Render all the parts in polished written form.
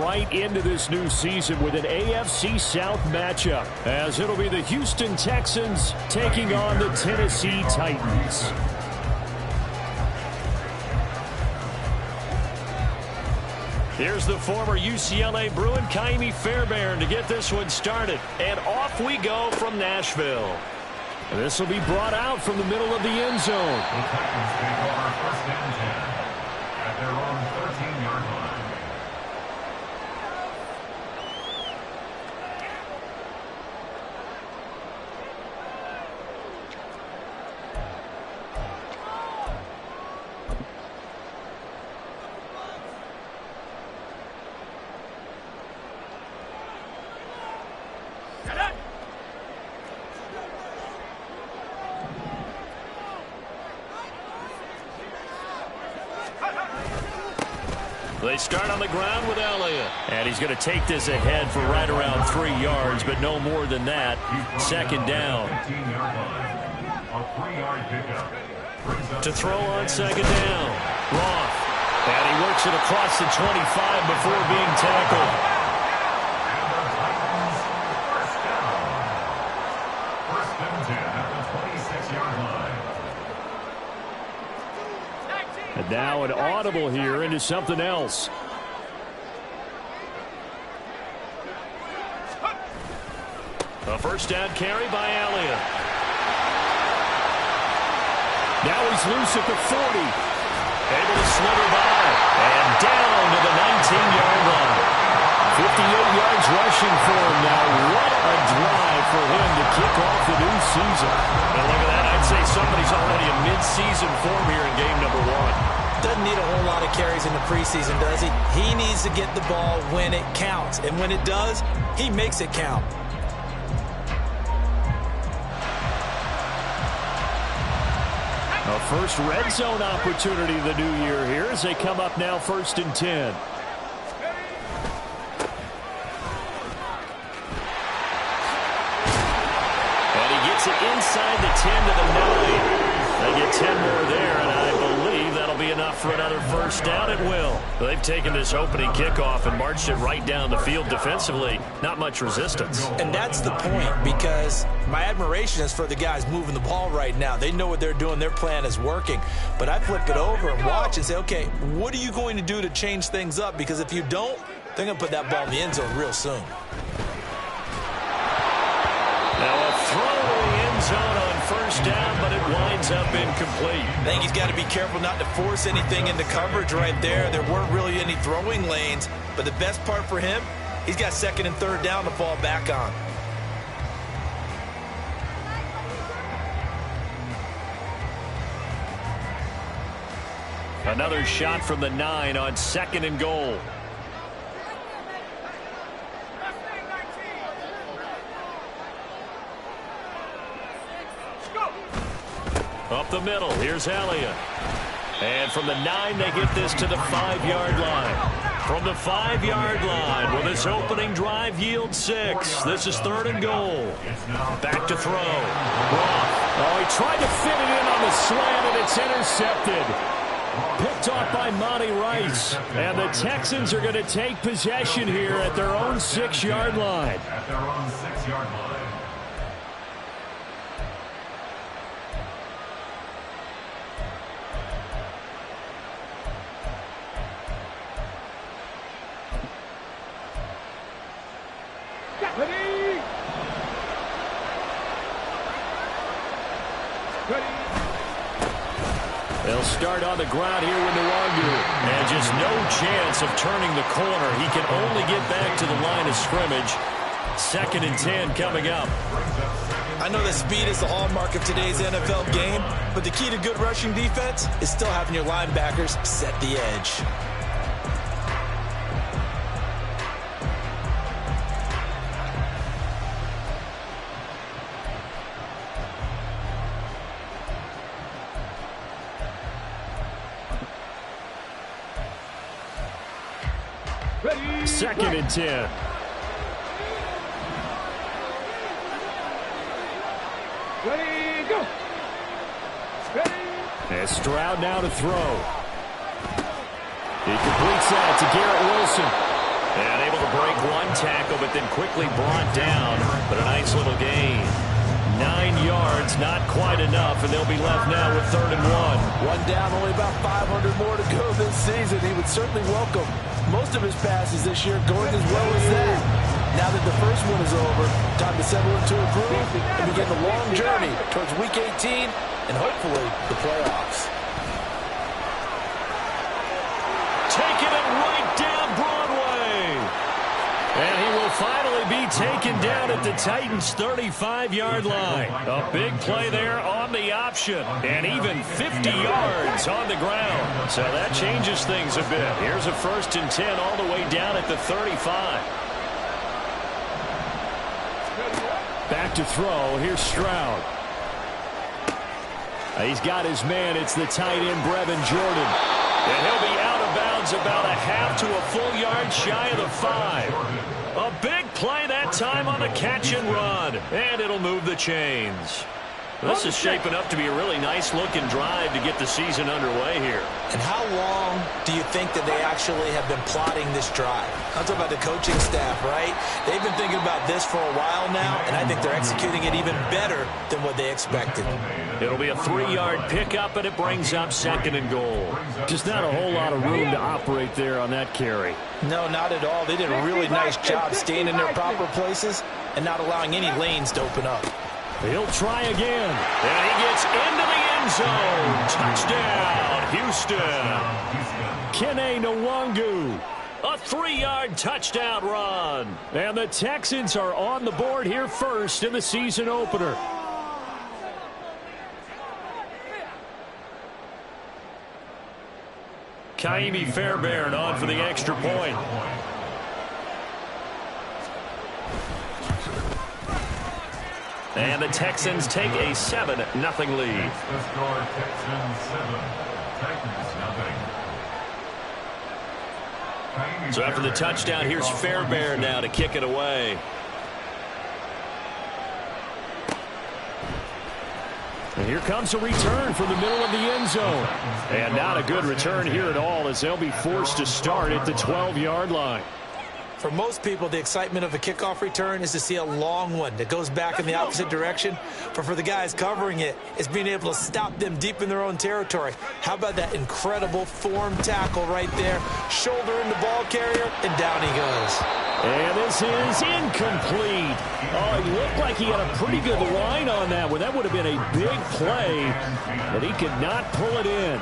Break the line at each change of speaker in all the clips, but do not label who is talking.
right into this new season with an AFC South matchup, as it'll be the Houston Texans taking on the Tennessee Titans. Here's the former UCLA Bruin, Kaimi Fairbairn, to get this one started. And off we go from Nashville. This will be brought out from the middle of the end zone.
The Titans take over first and 10 at their own 13-yard line.
They start on the ground with Elliott. And he's going to take this ahead for right around 3 yards, but no more than that. Second down. To throw on second down. Roth. And he works it across the 25 before being tackled.
First and 10 at the 26-yard line.
And now an audible here into something else. A first down carry by Elliott. Now he's loose at the 40. Able to slither by. And down to the 19-yard line. 58 yards rushing for him now. What a drive for him to kick off the new season. And look at that. I'd say somebody's already in mid-season form here in game number 1.
Doesn't need a whole lot of carries in the preseason, does he? He needs to get the ball when it counts. And when it does, he makes it count.
A first red zone opportunity the new year here as they come up now first and 10. And he gets it inside the 10 to the 9. They get 10 more there, and I believe that'll be enough for another first down. It will. They've taken this opening kickoff and marched it right down the field defensively. Not much resistance.
And that's the point, because my admiration is for the guys moving the ball right now. They know what they're doing. Their plan is working. But I flip it over and watch and say, okay, what are you going to do to change things up? Because if you don't, they're going to put that ball in the end zone real soon.
Now a throw to the end zone on first down, but it winds up incomplete.
I think he's got to be careful not to force anything into coverage right there. There weren't really any throwing lanes, but the best part for him, he's got second and third down to fall back on.
Another shot from the 9 on second and goal. Up the middle, here's Elliott. And from the 9, they get this to the 5-yard line. From the 5-yard line, will this opening drive yield 6? This is third and goal. Back to throw. Roth. Oh, he tried to fit it in on the slant, and it's intercepted. Picked off by Monty Rice. And the Texans are going to take possession here at their own 6-yard line.
At their own 6-yard line.
They'll start on the ground here with Nwangu. And just no chance of turning the corner. He can only get back to the line of scrimmage. Second and 10 coming up.
I know that speed is the hallmark of today's NFL game, but the key to good rushing defense is still having your linebackers set the edge.
Second and 10.
Ready, go.
And Stroud now to throw. He completes that to Garrett Wilson. And tackle, but then quickly brought down. But a nice little gain. 9 yards, not quite enough, and they'll be left now with 3rd and 1.
One down, only about 500 more to go this season. He would certainly welcome most of his passes this year going as well as that. Now that the first one is over, time to settle into a groove and begin the long journey towards Week 18 and hopefully the playoffs.
Taking it right down Broadway. And he will finally be taken down at the Titans' 35-yard line. A big play there on the option. And even 50 yards on the ground. So that changes things a bit. Here's a 1st and 10 all the way down at the 35. Back to throw. Here's Stroud. He's got his man. It's the tight end, Brevin Jordan. And he'll be out of bounds about a half to a full yard shy of the 5. A big play that time on the catch and run. And it'll move the chains. This is shaping up to be a really nice-looking drive to get the season underway here.
And how long do you think that they actually have been plotting this drive? I'm talking about the coaching staff, right? They've been thinking about this for a while now, and I think they're executing it even better than what they expected.
It'll be a 3-yard pickup, and it brings up 2nd and goal.
Just not a whole lot of room to operate there on that carry.
No, not at all. They did a really nice job staying in their proper places and not allowing any lanes to open up.
He'll try again. And he gets into the end zone. Touchdown, Houston. Kene Nwangu. A 3-yard touchdown run. And the Texans are on the board here first in the season opener. Kaimi Fairbairn on for the extra point. And the Texans take a 7-0 lead. So after the touchdown, here's Fairbairn now to kick it away. And here comes a return from the middle of the end zone. And not a good return here at all, as they'll be forced to start at the 12-yard line.
For most people, the excitement of a kickoff return is to see a long one that goes back in the opposite direction. But for the guys covering it, it's being able to stop them deep in their own territory. How about that incredible form tackle right there? Shoulder in the ball carrier, and down he goes.
And this is incomplete. Oh, he looked like he had a pretty good line on that one. That would have been a big play, but he could not pull it in.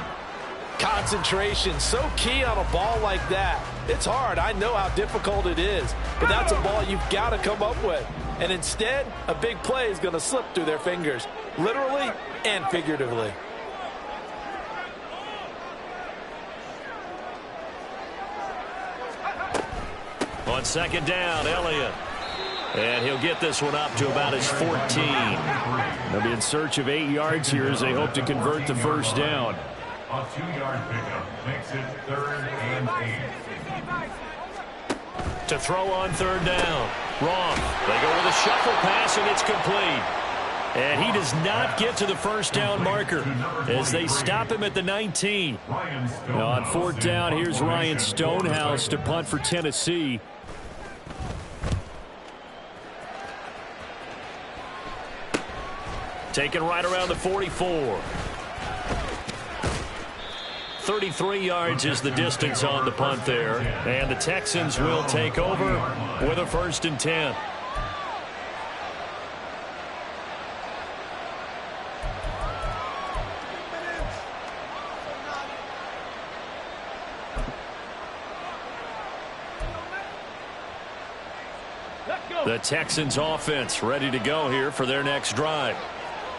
Concentration, so key on a ball like that. It's hard. I know how difficult it is, but that's a ball you've got to come up with. And instead, a big play is going to slip through their fingers, literally and figuratively.
On 2nd down, Elliott. And he'll get this one up to about his 14. They'll be in search of 8 yards here as they hope to convert the 1st down.
A 2-yard pickup makes it 3rd and 8.
To throw on 3rd down. Wrong. They go with a shuffle pass, and it's complete. And he does not get to the 1st down marker as they stop him at the 19. On 4th down, here's Ryan Stonehouse to punt for Tennessee. Taken right around the 44. 33 yards is the distance on the punt there. And the Texans will take over with a 1st and 10. The Texans offense ready to go here for their next drive.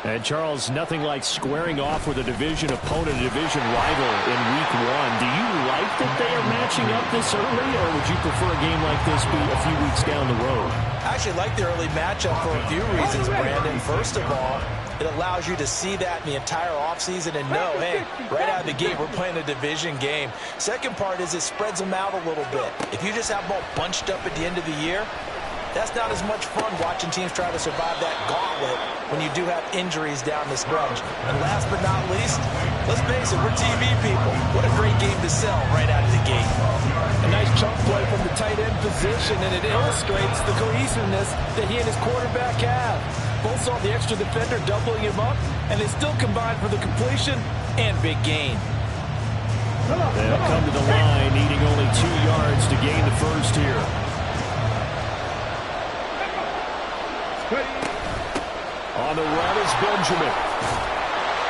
And, Charles, nothing like squaring off with a division opponent, a division rival in Week 1. Do you like that they are matching up this early, or would you prefer a game like this be a few weeks down the road?
I actually like the early matchup for a few reasons, Brandon. First of all, it allows you to see that in the entire offseason and know, hey, right out of the gate, we're playing a division game. Second part is it spreads them out a little bit. If you just have them all bunched up at the end of the year, That's not as much fun watching teams try to survive that gauntlet when you do have injuries down the stretch. And last but not least, let's face it, we're TV people. What a great game to sell right out of the gate.
A nice chunk play from the tight end position, and it illustrates the cohesiveness that he and his quarterback have. Both saw the extra defender doubling him up, and they still combined for the completion and big gain.
They'll come to the line, needing only 2 yards to gain the first here. On the run is Benjamin.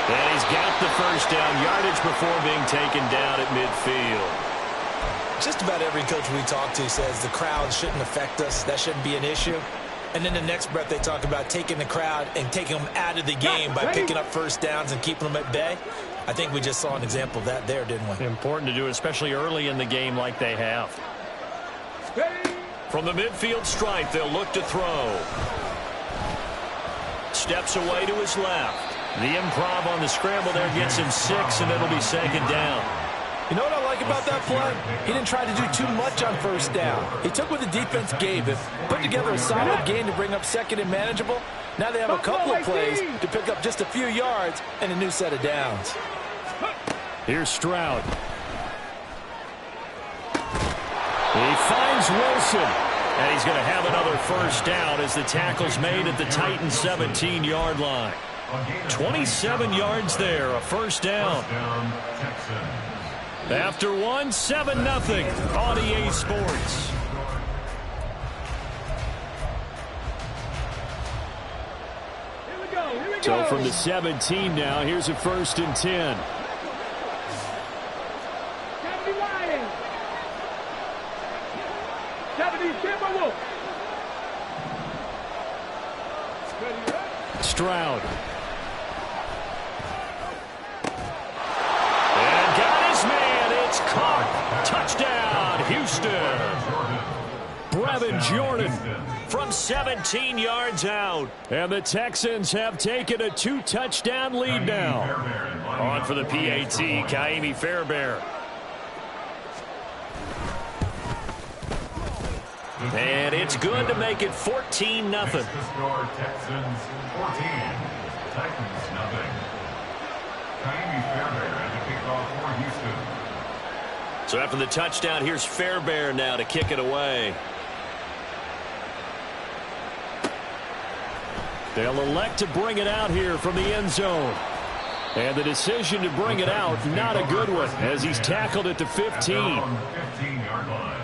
And he's got the first down yardage before being taken down at midfield.
Just about every coach we talk to says the crowd shouldn't affect us. That shouldn't be an issue. And then the next breath they talk about taking the crowd and taking them out of the game by picking up first downs and keeping them at bay. I think we just saw an example of that there, didn't we?
Important to do, especially early in the game like they have. From the midfield stripe, they'll look to throw. Steps away to his left. The improv on the scramble there gets him 6, and it'll be second down.
You know what I like about that play? He didn't try to do too much on first down. He took what the defense gave him, put together a solid game to bring up second and manageable. Now they have a couple of plays to pick up just a few yards and a new set of downs.
Here's Stroud. He finds Wilson.
And he's going to have another first down as the tackle's made at the Titans' 17-yard line. 27 yards there, a first down. After one, 7-0 on EA Sports.
So from the 17 now, here's a 1st and 10. Stroud.
And got his man. It's caught. Touchdown, Houston.
Brevin Jordan.
From 17 yards out.
And the Texans have taken a 2-touchdown lead now.
On for the PAT, Kaimi Fairbairn. And it's good to make it 14-0.
Texans 14, Titans 0. Kaimi Fairbairn at the kickoff for Houston.
So after the touchdown, here's Fairbairn now to kick it away.
They'll elect to bring it out here from the end zone. And the decision to bring it out, not a good one, as he's tackled at the 15.
15-yard line.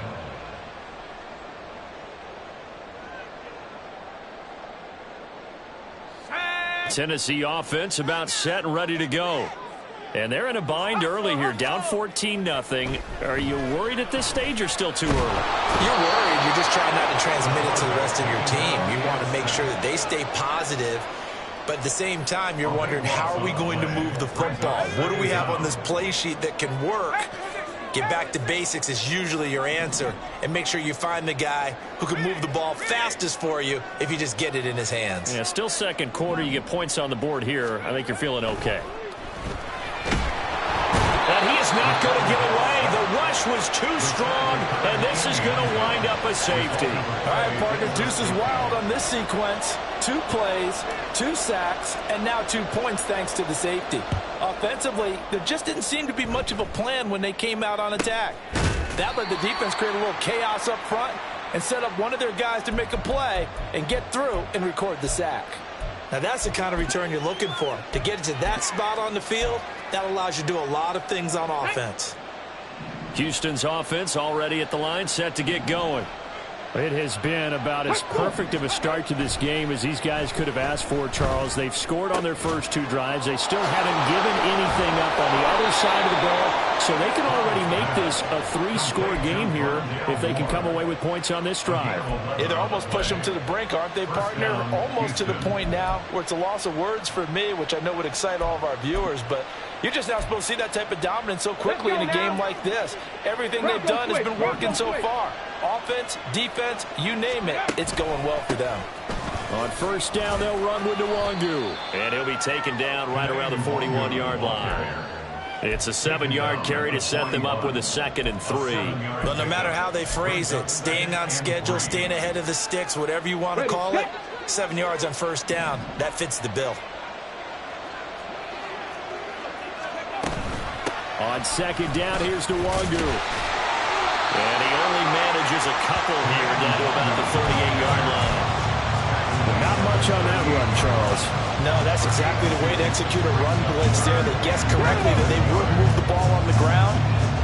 Tennessee offense about set and ready to go. And they're in a bind early here, down 14-0. Are you worried at this stage or still too early?
You're worried. You're just trying not to transmit it to the rest of your team. You want to make sure that they stay positive. But at the same time, you're wondering, how are we going to move the football? What do we have on this play sheet that can work? Get back to basics is usually your answer. And make sure you find the guy who can move the ball fastest for you if you just get it in his hands.
Yeah, still second quarter. You get points on the board here. I think you're feeling okay. And he is not going to get away. The rush was too strong, and this is going to wind up a safety.
All right, partner, deuce is wild on this sequence. 2 plays, 2 sacks, and now 2 points thanks to the safety. Offensively, there just didn't seem to be much of a plan when they came out on attack. That let the defense create a little chaos up front and set up one of their guys to make a play and get through and record the sack.
Now that's the kind of return you're looking for. To get to that spot on the field, that allows you to do a lot of things on offense.
Houston's offense already at the line, set to get going.
It has been about as perfect of a start to this game as these guys could have asked for, Charles. They've scored on their first 2 drives. They still haven't given anything up on the other side of the ball, so they can already make this a 3-score game here if they can come away with points on this drive.
Yeah, they're almost pushing them to the brink, aren't they, partner? Almost to the point now where it's a loss of words for me, which I know would excite all of our viewers, but you're just not supposed to see that type of dominance so quickly in a game like this. Everything they've done has been working so far. Offense, defense, you name it, it's going well for them.
On first down, they'll run with Nwangu.
And he'll be taken down right around the 41-yard line. It's a 7-yard carry to set them up with a 2nd and 3.
Well, no matter how they phrase it, staying on schedule, staying ahead of the sticks, whatever you want to call it, 7 yards on first down, that fits the bill.
On 2nd down, here's Nwangu.
And he only manages a couple here down to about the 38-yard line.
Not much on that run, Charles.
No, that's exactly the way to execute a run blitz there. They guessed correctly that they would move the ball on the ground,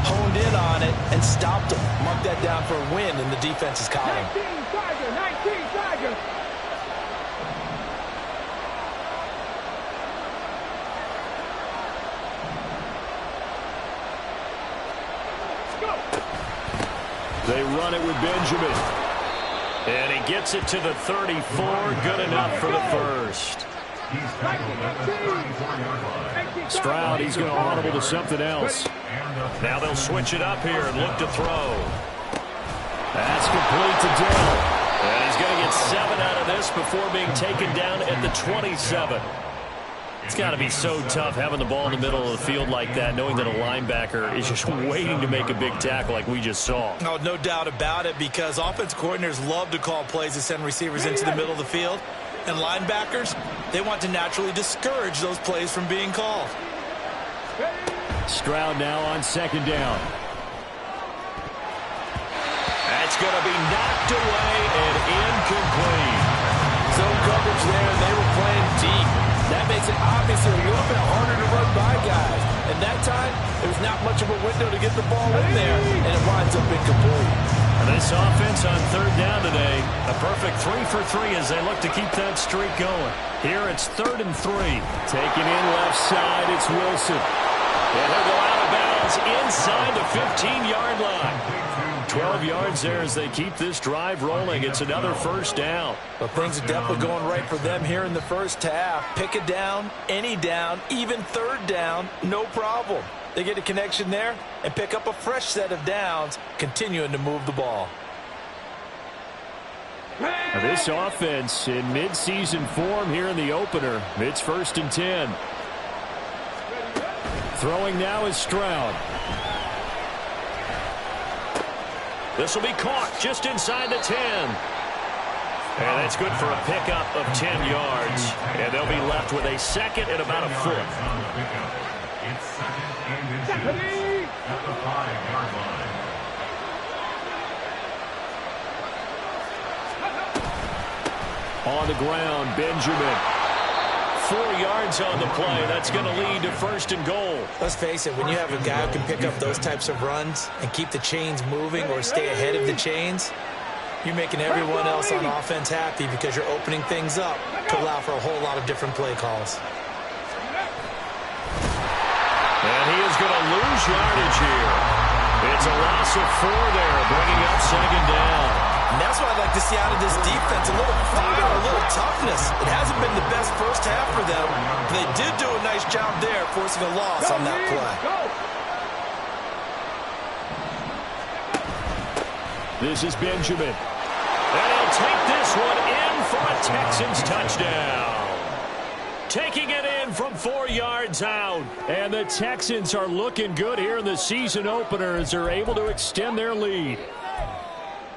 honed in on it, and stopped them. Mark that down for a win in the defense's column.
19 Tiger.
They run it with Benjamin. And he gets it to the 34. Good enough for the first.
Stroud, he's going to audible to something else.
Now they'll switch it up here and look to throw.
That's complete to Dell.
And he's going to get 7 out of this before being taken down at the 27. It's got to be so tough having the ball in the middle of the field like that, knowing that a linebacker is just waiting to make a big tackle like we just saw.
Oh, no doubt about it, because offense coordinators love to call plays to send receivers into the middle of the field. And linebackers, they want to naturally discourage those plays from being called.
Stroud now on 2nd down.
That's going to be knocked away and incomplete.
Zone coverage there, and they were playing deep. That makes it obviously a little bit harder to run by guys. And that time, there was not much of a window to get the ball in there, and it winds up incomplete.
And this offense on 3rd down today, a perfect 3 for 3 as they look to keep that streak going. Here it's 3rd and 3.
Taking in left side, it's Wilson.
And he'll go out of bounds inside the 15-yard line. 12 yards there as they keep this drive rolling. It's another first down.
But things are definitely going right for them here in the first half. Pick a down, any down, even 3rd down, no problem. They get a connection there and pick up a fresh set of downs, continuing to move the ball.
Now this offense in midseason form here in the opener. It's 1st and 10. Throwing now is Stroud.
This will be caught just inside the 10. And that's good for a pickup of 10 yards. And they'll be left with a 2nd and about a foot.
It's 2nd and inches at the 5-yard line.
On the ground, Benjamin.
4 yards on the play. That's going to lead to 1st and goal.
Let's face it, when you have a guy who can pick up those types of runs and keep the chains moving or stay ahead of the chains, you're making everyone else on offense happy because you're opening things up to allow for a whole lot of different play calls.
And he is going to lose yardage here. It's a loss of 4 there, bringing up 2nd down.
And that's what I'd like to see out of this defense, a little fire, a little toughness. It hasn't been the best first half for them, but they did do a nice job there, forcing a loss on that play.
This is Benjamin.
And he'll take this one in for a Texans touchdown. Taking it in from 4 yards out.
And the Texans are looking good here in the season opener as they're able to extend their lead.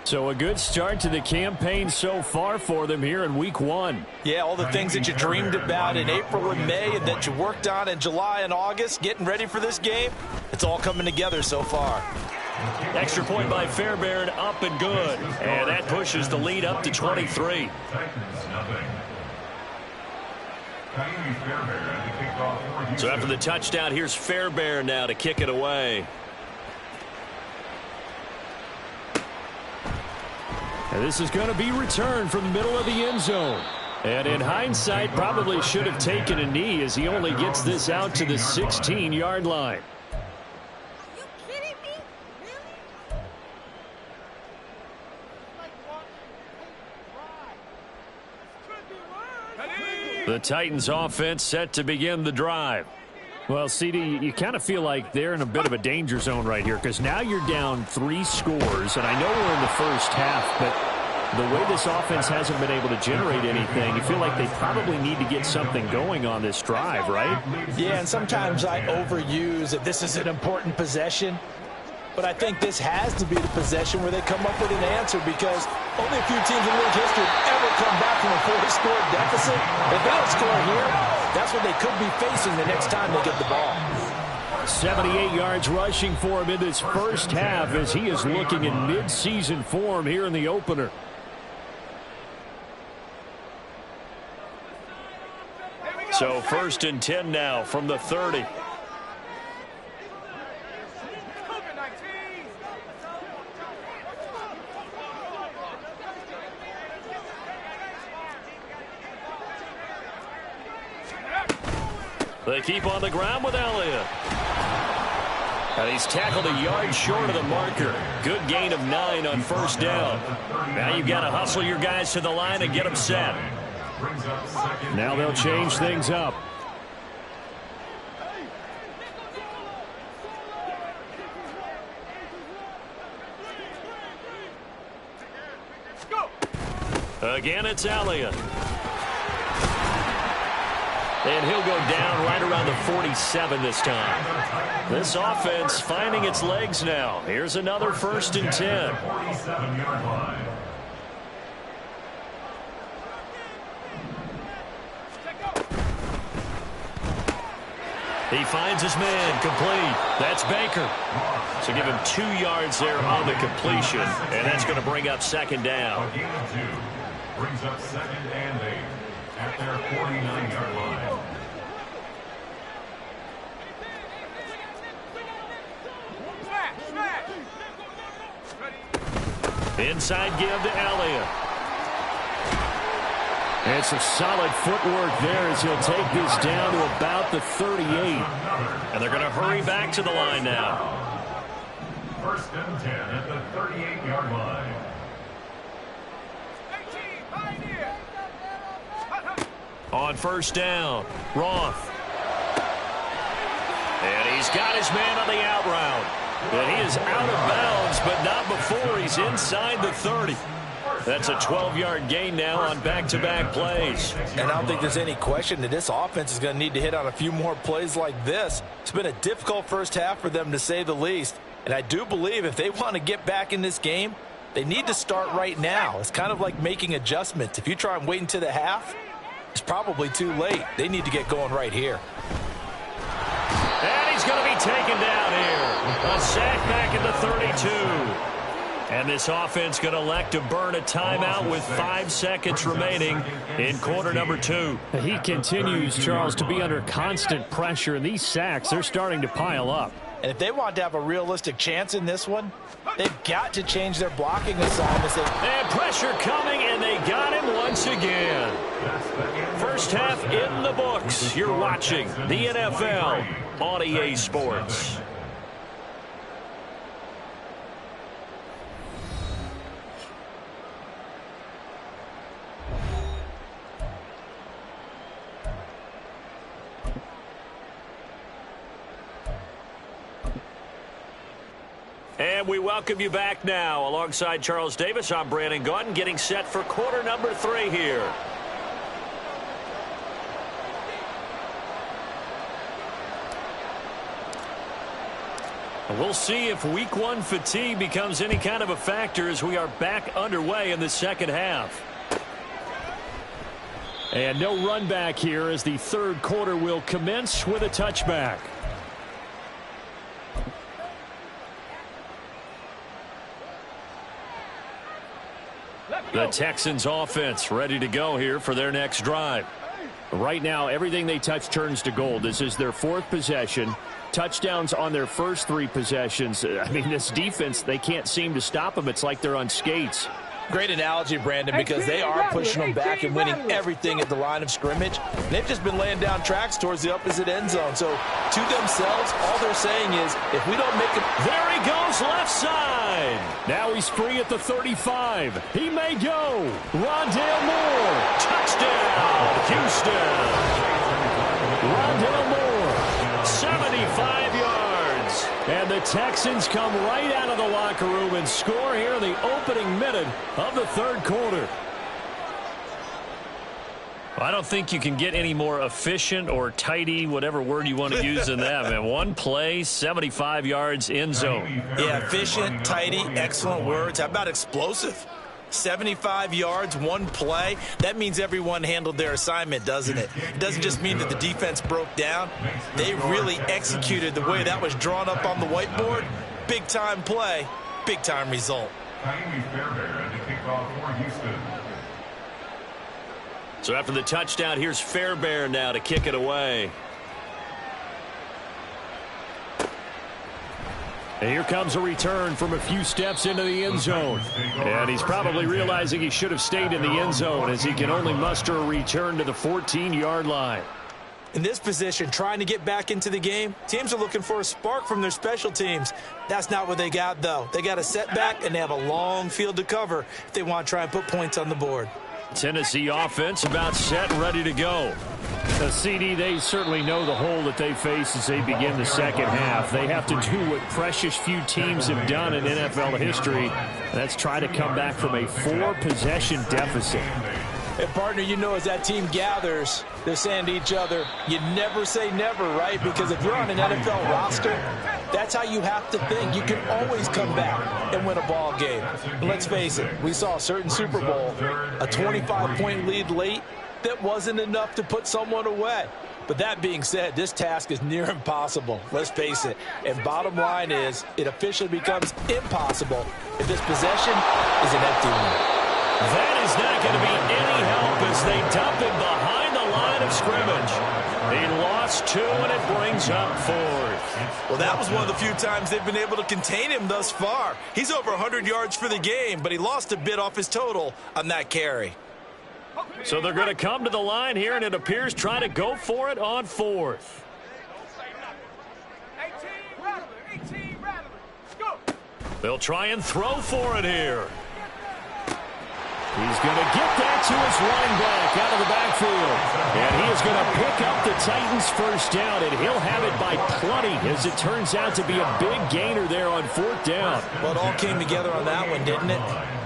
So a good start to the campaign so far for them here in week 1.
Yeah, all the things that you dreamed about in April and May and that you worked on in July and August, getting ready for this game, it's all coming together so far.
Extra point by Fairbairn, up and good. And that pushes the lead up to 23. So after the touchdown, here's Fairbairn now to kick it away.
And this is going to be returned from the middle of the end zone. And in hindsight, probably should have taken a knee as he only gets this out to the 16-yard line.
Are you kidding me? Really?
The Titans offense set to begin the drive.
Well, CD, you kind of feel like they're in a bit of a danger zone right here because now you're down 3 scores, and I know we're in the first half, but The way this offense hasn't been able to generate anything, you feel like they probably need to get something going on this drive, right?
Yeah, and sometimes I overuse that this is an important possession. But I think this has to be the possession where they come up with an answer, because only a few teams in league history have ever come back from a 4-score deficit. If they don't score here, that's what they could be facing the next time they get the ball.
78 yards rushing for him in this first half as he is looking in mid-season form here in the opener.
So 1st and 10 now from the 30. They keep on the ground with Elliott. And he's tackled a yard short of the marker. Good gain of 9 on 1st down. Now you've got to hustle your guys to the line and get them set.
Now they'll change things up.
Again, it's Elliott. And he'll go down right around the 47 this time. This offense finding its legs now. Here's another 1st and 10.
47-yard line.
He finds his man, complete. That's Baker. So give him 2 yards there on the completion, and that's going to bring up 2nd down.
A gain of 2 brings up 2nd and 8 at their 49-yard line.
Inside give to Elliott.
And some solid footwork there as he'll take this down to about the 38.
And they're going to hurry back to the line now.
1st and 10 at the 38-yard line.
On 1st down, Roth. And he's got his man on the out route. And he is out of bounds, but not before he's inside the 30. That's a 12-yard gain now on back-to-back plays.
And I don't think there's any question that this offense is going to need to hit on a few more plays like this. It's been a difficult first half for them, to say the least. And I do believe if they want to get back in this game, they need to start right now. It's kind of like making adjustments. If you try and wait until the half, it's probably too late. They need to get going right here.
And he's going to be taken down here. A sack back at the 32. And this offense going to elect to burn a timeout with 5 seconds remaining in quarter number 2.
He continues, Charles, to be under constant pressure, and these sacks, they're starting to pile up.
And if they want to have a realistic chance in this one, they've got to change their blocking assignments.
And pressure coming, and they got him once again. First half in the books. You're watching the NFL on EA Sports. And we welcome you back now. Alongside Charles Davis, I'm Brandon Gaudin, getting set for quarter number 3 here. And we'll see if week 1 fatigue becomes any kind of a factor as we are back underway in the second half.
And no run back here as the third quarter will commence with a touchback.
The Texans offense ready to go here for their next drive.
Right now, everything they touch turns to gold. This is their 4th possession. Touchdowns on their first 3 possessions. I mean, this defense, they can't seem to stop them. It's like they're on skates.
Great analogy, Brandon, because they are pushing them back and winning everything at the line of scrimmage. They've just been laying down tracks towards the opposite end zone. So, to themselves, all they're saying is, if we don't make it...
There he goes, left side.
Now he's free at the 35. He may go. Rondale Moore.
Touchdown, Houston.
Rondale Moore.
75 yards.
And the Texans come right out of the locker room and score here in the opening minute of the third quarter.
I don't think you can get any more efficient or tidy, whatever word you want to use in that. Man, one play, 75 yards, end zone.
Yeah, efficient, tidy, excellent words. How about explosive? 75 yards, one play. That means everyone handled their assignment, doesn't it? It doesn't just mean that the defense broke down. They really executed the way that was drawn up on the whiteboard. Big-time play, big-time result.
So after the touchdown, here's Fairbairn now to kick it away.
And here comes a return from a few steps into the end zone. And he's probably realizing he should have stayed in the end zone as he can only muster a return to the 14-yard line.
In this position, trying to get back into the game, teams are looking for a spark from their special teams. That's not what they got, though. They got a setback, and they have a long field to cover if they want to try and put points on the board.
Tennessee offense about set and ready to go.
The CD, they certainly know the hole that they face as they begin the second half. They have to do what precious few teams have done in NFL history. That's try to come back from a 4-possession deficit.
And, partner, you know as that team gathers, they're saying to each other, you never say never, right? Because if you're on an NFL roster, that's how you have to think. You can always come back and win a ball game. But let's face it, we saw a certain Super Bowl, a 25-point lead late, that wasn't enough to put someone away. But that being said, this task is near impossible. Let's face it. And bottom line is, it officially becomes impossible if this possession is an empty one.
That is not going to be any help as they dump him behind the line of scrimmage. He lost 2, and it brings up 4th.
Well, that was one of the few times they've been able to contain him thus far. He's over 100 yards for the game, but he lost a bit off his total on that carry.
So they're going to come to the line here, and it appears try to go for it on 4th.
18 Rattler. Go.
They'll try and throw for it here.
He's going to get that to his running back out of the backfield. And he is going to pick up the Titans' first down, and he'll have it by plenty as it turns out to be a big gainer there on 4th down.
Well, it all came together on that one, didn't it?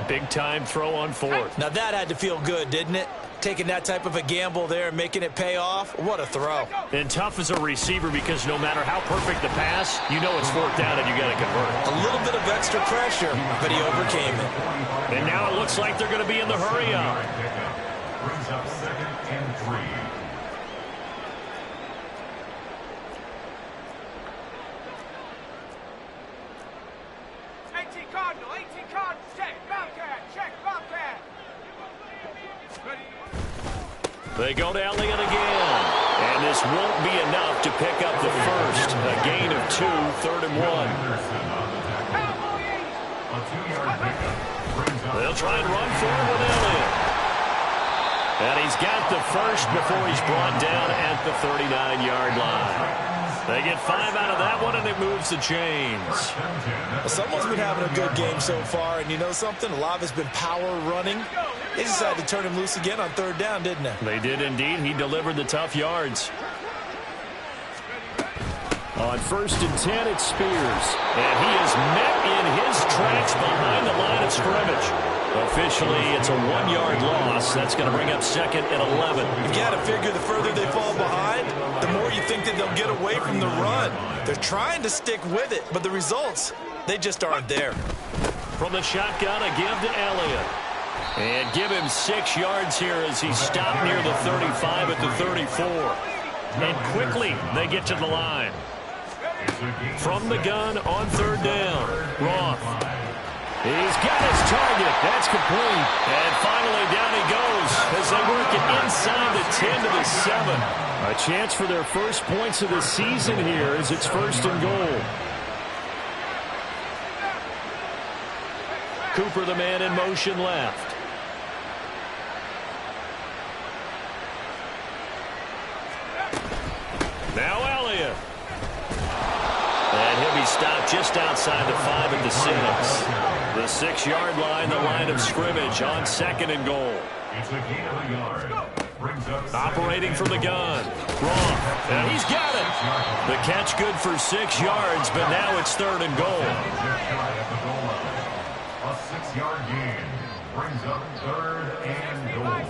Big-time throw on 4th.
Now, that had to feel good, didn't it? Taking that type of a gamble there and making it pay off. What a throw.
And tough as a receiver because no matter how perfect the pass, you know it's 4th down and you got to convert.
A little bit of extra pressure, but he overcame it.
And now it looks like they're going to be in the hurry-up.
Brings up 2nd and 3.
Cardinal, check, Bobcat.
They go to Elliott again. And this won't be enough to pick up the first. A gain of 2, 3rd and 1. They'll try and run forward with Elliott. And he's got the first before he's brought down at the 39-yard line. They get 5 out of that one, and it moves the chains.
Well, someone's been having a good game so far, and you know something? A lot of it's been power running. They decided to turn him loose again on 3rd down, didn't they?
They did indeed. He delivered the tough yards.
On 1st and 10, it's Spears.
And he is met in his tracks behind the line of scrimmage. Officially, it's a 1-yard loss. That's going to bring up 2nd and 11.
You got to figure the further they fall behind, the more you think that they'll get away from the run. They're trying to stick with it, but the results, they just aren't there.
From the shotgun, a give to Elliott. And give him 6 yards here as he stopped near the 35 at the 34. And quickly, they get to the line. From the gun on 3rd down, Roth. He's got his target. That's complete. And finally, down he goes as they work it inside the 10 to the 7.
A chance for their first points of the season here as it's 1st and goal.
Cooper, the man in motion left. Now Elliott. And he'll be stopped just outside the 5 at the 6. The 6-yard line, the line of scrimmage on 2nd and goal.
It's a gain of a yard.
Operating from the gun. Roth. And he's got it. The catch good for 6 yards, but now it's 3rd and goal.
A 6-yard gain brings up 3rd and goal.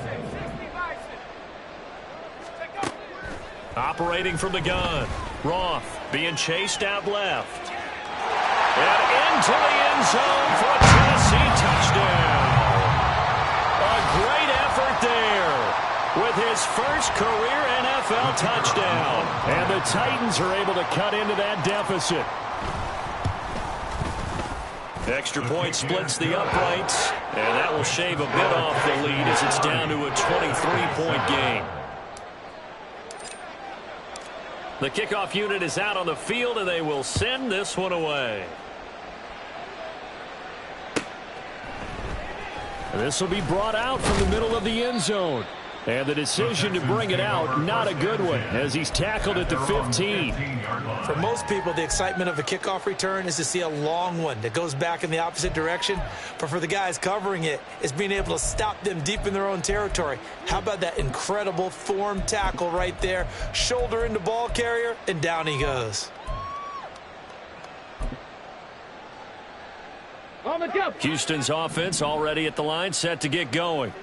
Operating from the gun. Roth being chased out left. And into the end zone for a Tennessee touchdown. A great effort there with his first career NFL touchdown.
And the Titans are able to cut into that deficit.
Extra point splits the uprights, and that will shave a bit off the lead as it's down to a 23-point game. The kickoff unit is out on the field, and they will send this one away.
This will be brought out from the middle of the end zone. And the decision to bring it out, not a good one, as he's tackled at the 15.
For most people, the excitement of a kickoff return is to see a long one that goes back in the opposite direction. But for the guys covering it, it's being able to stop them deep in their own territory. How about that incredible form tackle right there? Shoulder into ball carrier, and down he goes.
Houston's offense already at the line, set to get going.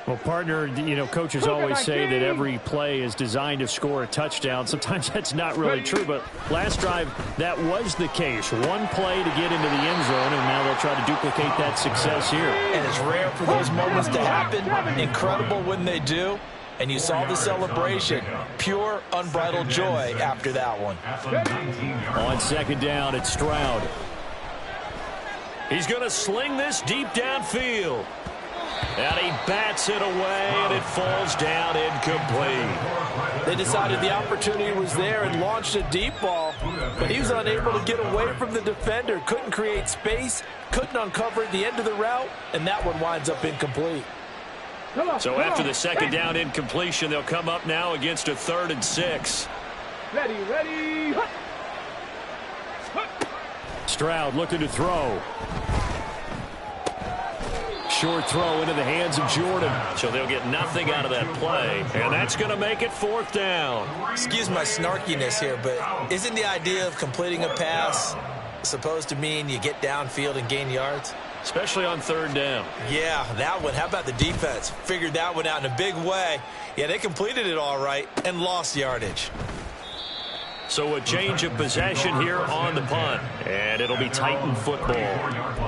Well, partner, coaches always say that every play is designed to score a touchdown. Sometimes that's not really true, but last drive, that was the case. One play to get into the end zone, and now they'll try to duplicate that success here.
And it's rare for those moments to happen. Incredible when they do. And you saw the celebration. Pure, unbridled joy after that one.
On 2nd down, it's Stroud. He's going to sling this deep downfield. And he bats it away, and it falls down incomplete.
They decided the opportunity was there and launched a deep ball, but he was unable to get away from the defender. Couldn't create space, couldn't uncover the end of the route, and that one winds up incomplete.
So after the 2nd down incompletion, they'll come up now against a 3rd and 6.
Ready.
Stroud looking to throw. Short throw into the hands of Jordan.
So they'll get nothing out of that play, and that's going to make it 4th down.
Excuse my snarkiness here, but isn't the idea of completing a pass supposed to mean you get downfield and gain yards?
Especially on 3rd down.
Yeah, that one. How about the defense? Figured that one out in a big way. Yeah, they completed it all right and lost yardage.
So a change of possession here on the punt, and it'll be Titan football.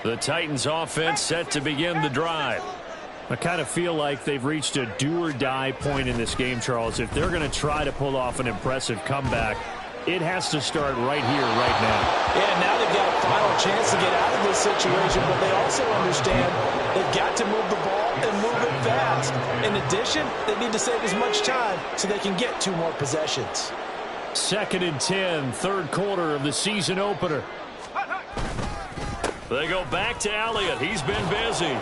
The Titans offense set to begin the drive.
I kind of feel like they've reached a do-or-die point in this game, Charles. If they're going to try to pull off an impressive comeback, it has to start right here, right now.
Yeah, now they've got a final chance to get out of this situation, but they also understand they've got to move the ball and move it fast. In addition, they need to save as much time so they can get 2 more possessions.
2nd and 10, 3rd quarter of the season opener.
They go back to Elliott. He's been busy.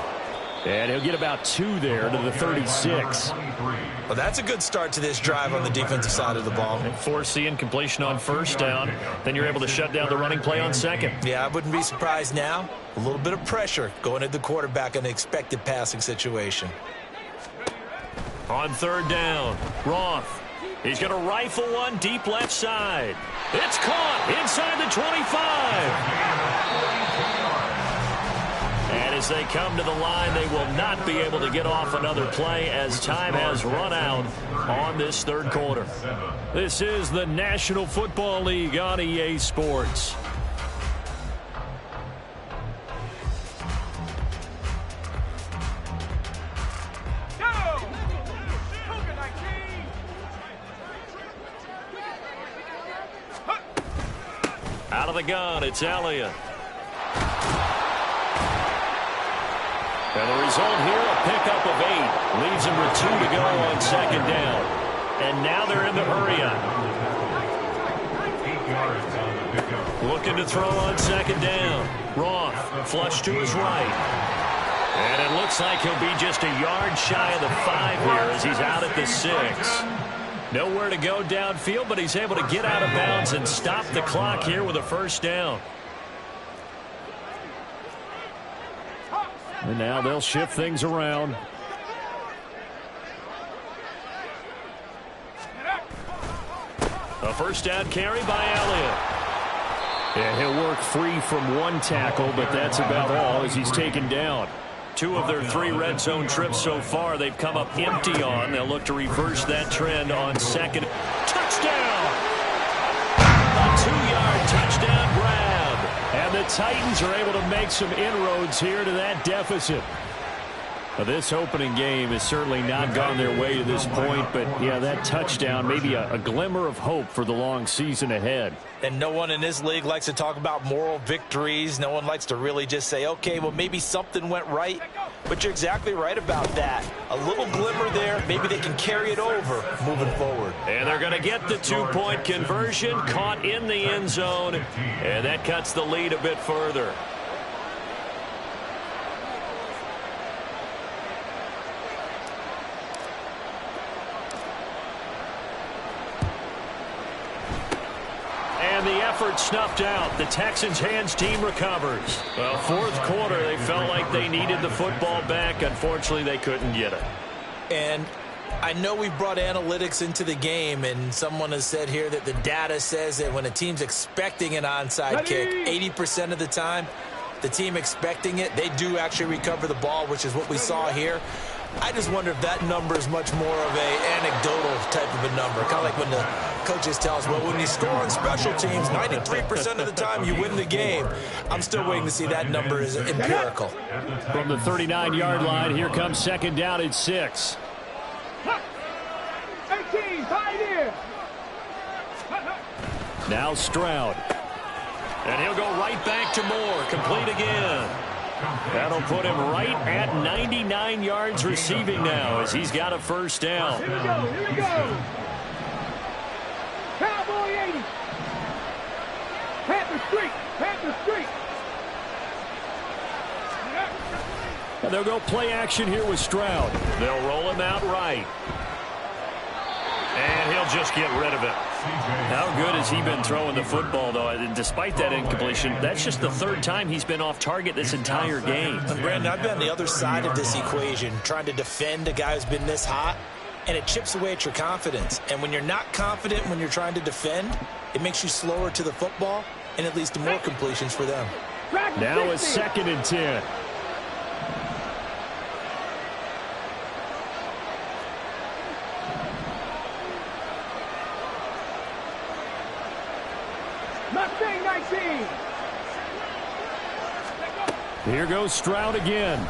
And he'll get about 2 there to the 36.
Well, that's a good start to this drive on the defensive side of the ball.
They force the incompletion on 1st down. Then you're able to shut down the running play on 2nd.
Yeah, I wouldn't be surprised now. A little bit of pressure going at the quarterback in an expected passing situation.
On 3rd down, Roth. He's going to rifle one deep left side. It's caught inside the 25. And as they come to the line, they will not be able to get off another play as time has run out on this 3rd quarter. This is the National Football League on EA Sports. Out of the gun, it's Elliott. And the result here, a pickup of 8. Leaves them with 2 to go on 2nd down. And now they're in the hurry-up.
8 yards on the pickup.
Looking to throw on 2nd down. Roth, flush to his right. And it looks like he'll be just a yard shy of the 5 here as he's out at the 6. Nowhere to go downfield, but he's able to get out of bounds and stop the clock here with a 1st down.
And now they'll shift things around.
A first down carry by Elliott.
Yeah, he'll work free from one tackle, but that's about all as he's taken down.
2 of their 3 red zone trips so far, they've come up empty on. They'll look to reverse that trend on second. Touchdown! A 2-yard touchdown grab.
And the Titans are able to make some inroads here to that deficit. Now, this opening game has certainly not gone their way to this point, but yeah, that touchdown, maybe a glimmer of hope for the long season ahead.
And no one in this league likes to talk about moral victories. No one likes to really just say, okay, well, maybe something went right. But you're exactly right about that. A little glimmer there. Maybe they can carry it over moving forward.
And they're going to get the 2-point conversion, caught in the end zone, and that cuts the lead a bit further. And the effort snuffed out. The Texans' hands team recovers. Well, fourth quarter, they felt like they needed the football back. Unfortunately, they couldn't get it.
And I know we've brought analytics into the game, and someone has said here that the data says that when a team's expecting an onside kick, 80% of the time, the team expecting it, they do actually recover the ball, which is what we saw here. I just wonder if that number is much more of a anecdotal type of a number. Kind of like when the coaches tell us, well, when you score on special teams, 93% of the time you win the game. I'm still waiting to see that number is empirical.
From the 39-yard line, here comes second down at 6.
18, pioneer.
Now Stroud.
And he'll go right back to Moore. Complete again. That'll put him right at 99 yards receiving now as he's got a first down.
Here we go, here we go. Cowboy 80. Panther Street, Panther Street.
And they'll go play action here with Stroud.
They'll roll him out right. And he'll just get rid of it.
How good has he been throwing the football, though? Despite that incompletion, that's just the 3rd time he's been off target this entire game.
And Brandon, I've been on the other side of this equation, trying to defend a guy who's been this hot, and it chips away at your confidence. And when you're not confident when you're trying to defend, it makes you slower to the football, and it leads to more completions for them.
Now a 2nd and 10.
Mustang 19.
Here goes Stroud again.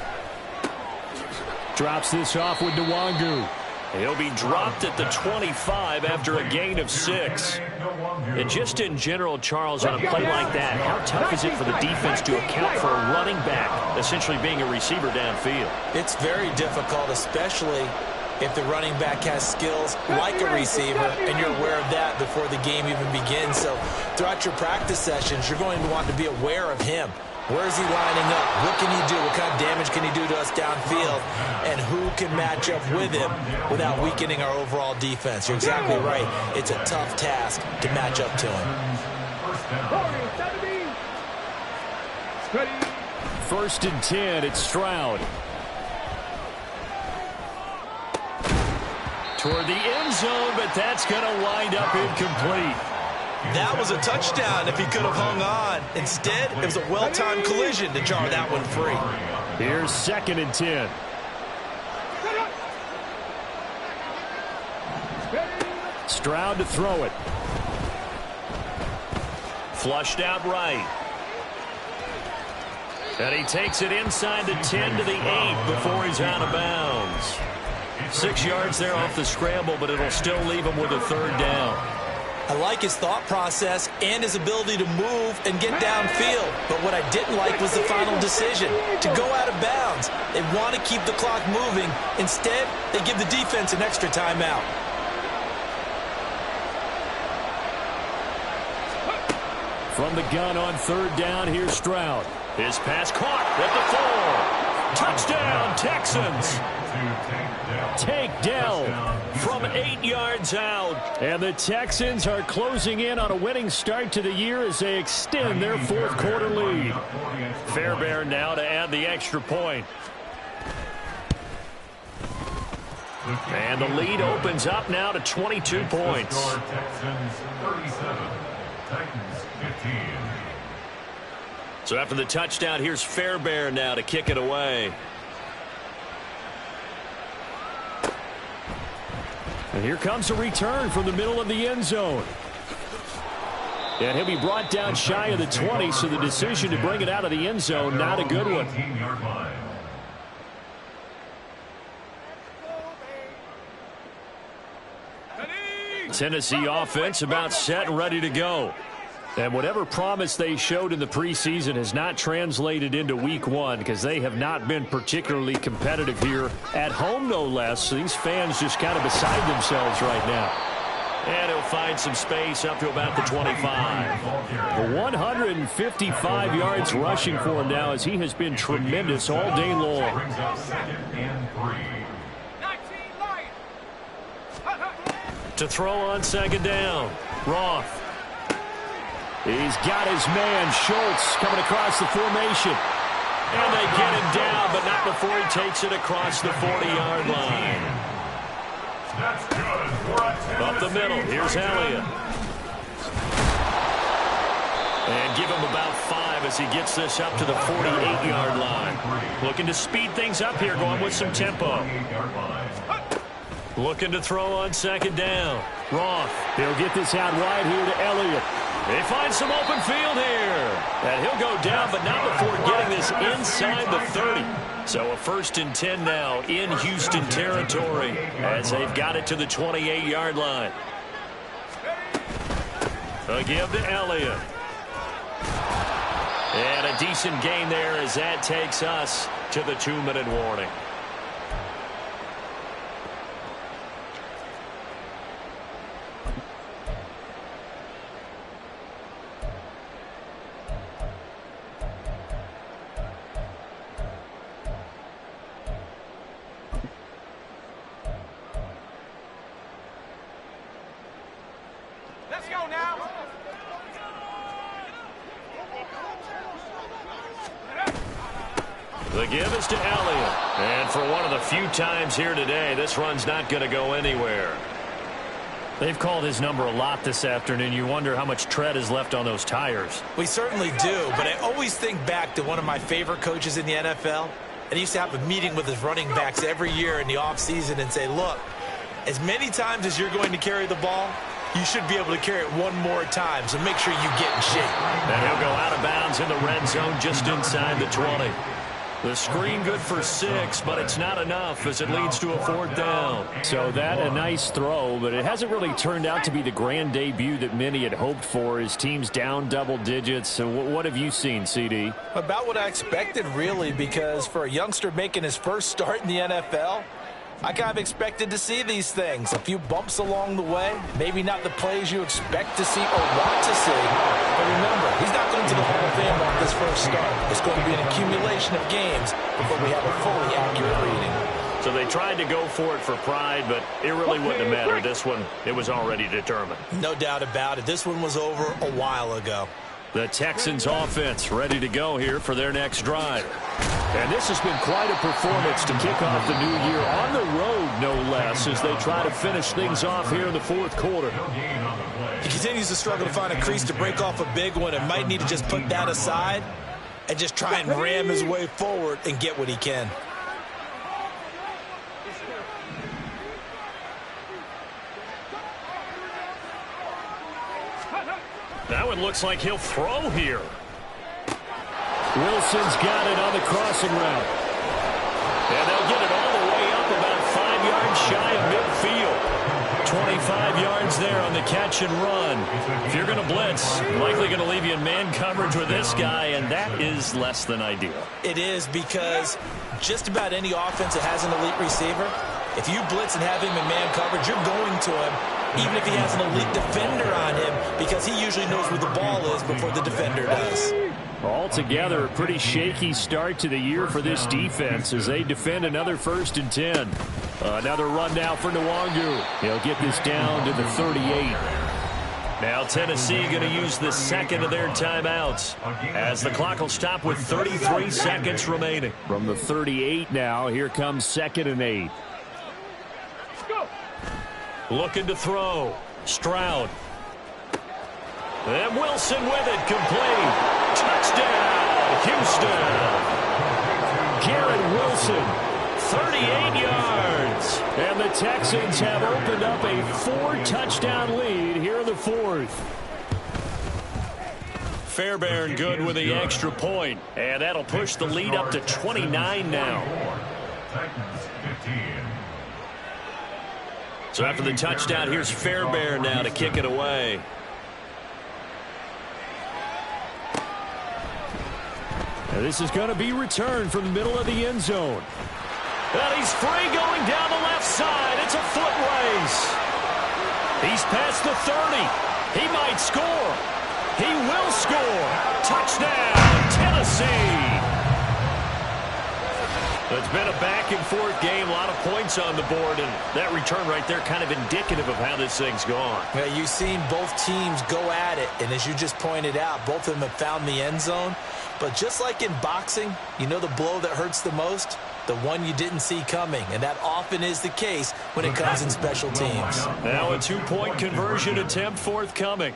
Drops this off with Nwangu.
He'll be dropped at the 25 after a gain of 6. And just in general, Charles, on a play like that, how tough is it for the defense to account for a running back essentially being a receiver downfield?
It's very difficult, especially if the running back has skills like a receiver, and you're aware of that before the game even begins. So throughout your practice sessions, you're going to want to be aware of him. Where is he lining up? What can he do? What kind of damage can he do to us downfield? And who can match up with him without weakening our overall defense? You're exactly right. It's a tough task to match up to him.
1st and 10, it's Stroud. Toward the end zone, but that's going to wind up incomplete.
That was a touchdown if he could have hung on. Instead, it was a well-timed collision to jar that one free.
Here's 2nd and 10. Stroud to throw it.
Flushed out right. And he takes it inside the 10 to the 8 before he's out of bounds. 6 yards there off the scramble, but it'll still leave him with a 3rd down.
I like his thought process and his ability to move and get downfield. But what I didn't like was the final decision, to go out of bounds. They want to keep the clock moving. Instead, they give the defense an extra timeout.
From the gun on 3rd down, here's Stroud.
His pass caught at the 4. Touchdown, Texans. Tank Dell from 8 yards out.
And the Texans are closing in on a winning start to the year as they extend their fourth quarter lead.
Fairbairn now to add the extra point. And the lead opens up now to 22 points.
Texans 37, Titans 15.
So after the touchdown, here's Fairbairn now to kick it away.
And here comes a return from the middle of the end zone. And he'll be brought down shy of the 20, so the decision to bring it out of the end zone, not a good one.
Tennessee offense about set and ready to go.
And whatever promise they showed in the preseason has not translated into week one because they have not been particularly competitive here at home, no less. So these fans just kind of beside themselves right now.
And he'll find some space up to about the 25.
155 yards rushing for him now as he has been tremendous all day long.
To throw on second down, Roth.
He's got his man, Schultz, coming across the formation.
And they get him down, but not before he takes it across the 40-yard line. Up the middle, here's Elliott. And give him about 5 as he gets this up to the 48-yard line. Looking to speed things up here, going with some tempo. Looking to throw on second down. Roth.
He'll get this out wide here to Elliott.
They find some open field here. And he'll go down, but not before getting this inside the 30. So a 1st and 10 now in Houston territory as they've got it to the 28-yard line. A give to Elliott. And a decent gain there as that takes us to the 2-minute warning.
Let's go now.
The give is to Elliott. And for one of the few times here today, this run's not going to go anywhere.
They've called his number a lot this afternoon. You wonder how much tread is left on those tires.
We certainly do, but I always think back to one of my favorite coaches in the NFL. And he used to have a meeting with his running backs every year in the offseason and say, look, as many times as you're going to carry the ball, you should be able to carry it one more time, so make sure you get in shape.
And he'll go out of bounds in the red zone just inside the 20. The screen good for 6, but it's not enough as it leads to a 4th down.
So that a nice throw, but it hasn't really turned out to be the grand debut that many had hoped for. His team's down double digits. So what have you seen, CD?
About what I expected, really, because for a youngster making his first start in the NFL, I kind of expected to see these things. A few bumps along the way, maybe not the plays you expect to see or want to see. But remember, he's not going to the Hall of Fame on this first start. It's going to be an accumulation of games before we have a fully accurate reading.
So they tried to go for it for pride, but it really wouldn't have mattered. This one, it was already determined.
No doubt about it. This one was over a while ago.
The Texans offense ready to go here for their next drive.
And this has been quite a performance to kick off the new year on the road, no less, as they try to finish things off here in the 4th quarter.
He continues to struggle to find a crease to break off a big one and might need to just put that aside and just try and ram his way forward and get what he can.
That one looks like he'll throw here.
Wilson's got it on the crossing route.
And they'll get it all the way up about 5 yards shy of midfield. 25 yards there on the catch and run. If you're going to blitz, likely going to leave you in man coverage with this guy, and that is less than ideal.
It is, because just about any offense that has an elite receiver, if you blitz and have him in man coverage, you're going to him even if he has an elite defender on him, because he usually knows where the ball is before the defender does.
Altogether, a pretty shaky start to the year for this defense as they defend another 1st and 10. Another run now for Nwangu. He'll get this down to the 38.
Now Tennessee going to use the second of their timeouts as the clock will stop with 33 seconds remaining.
From the 38 now, here comes 2nd and 8.
Looking to throw. Stroud. And Wilson with it, complete. Touchdown, Houston.
Garrett Wilson, 38 yards. And the Texans have opened up a 4-touchdown lead here in the 4th.
Fairbairn good with the extra point. And that'll push the lead up to 29 now. So after the touchdown, here's Fairbairn now to kick it away.
And this is going to be returned from the middle of the end zone.
And he's free going down the left side. It's a foot race. He's past the 30. He might score. He will score. Touchdown, Tennessee. It's been a back-and-forth game, a lot of points on the board, and that return right there kind of indicative of how this thing's gone.
Yeah, you've seen both teams go at it, and as you just pointed out, both of them have found the end zone. But just like in boxing, you know the blow that hurts the most? The one you didn't see coming, and that often is the case when it comes in special teams.
Now a 2-point conversion attempt forthcoming.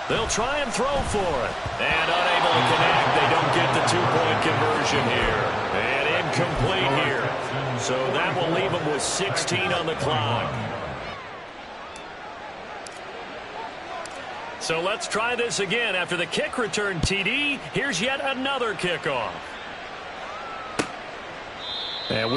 They'll try and throw for it. And unable to connect. They don't get the 2-point conversion here. And incomplete here. So that will leave them with 16 on the clock. So let's try this again. After the kick return TD, here's yet another kickoff.
And we